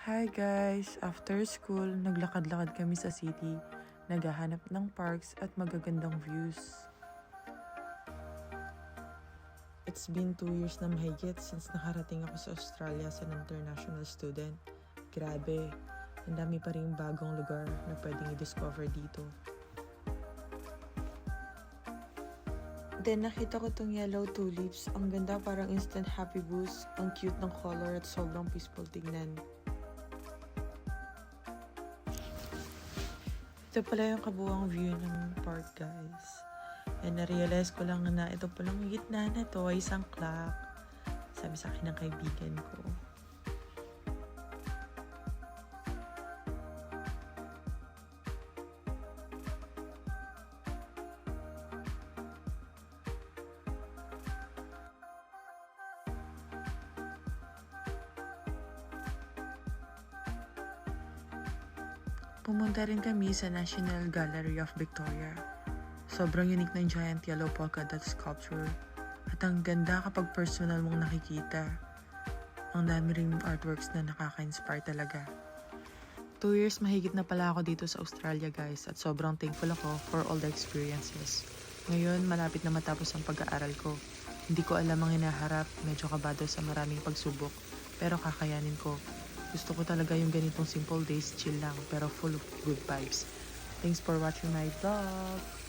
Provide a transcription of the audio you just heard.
Hi guys! After school, naglakad-lakad kami sa city. Naghahanap ng parks at magagandang views. It's been 2 years na mahigit since nakarating ako sa Australia as an international student. Grabe, ang dami pa rin bagong lugar na pwedeng i-discover dito. Then nakita ko tong yellow tulips. Ang ganda, parang instant happy boost. Ang cute ng color at sobrang peaceful tignan. Ito pala yung kabuuang view ng park, guys. And na-realize ko lang na ito palang gitna na to ay isang clock. Sabi sa akin ng kaibigan ko. Pumunta rin kami sa National Gallery of Victoria. Sobrang unique ng giant yellow polka dot sculpture. At ang ganda kapag personal mong nakikita. Ang dami rin artworks na nakaka-inspire talaga. 2 years mahigit na pala ako dito sa Australia, guys, at sobrang thankful ako for all the experiences. Ngayon, malapit na matapos ang pag-aaral ko. Hindi ko alam ang hinaharap, medyo kabado sa maraming pagsubok, pero kakayanin ko. Gusto ko talaga yung ganitong simple days, chill lang, pero full of good vibes. Thanks for watching my vlog!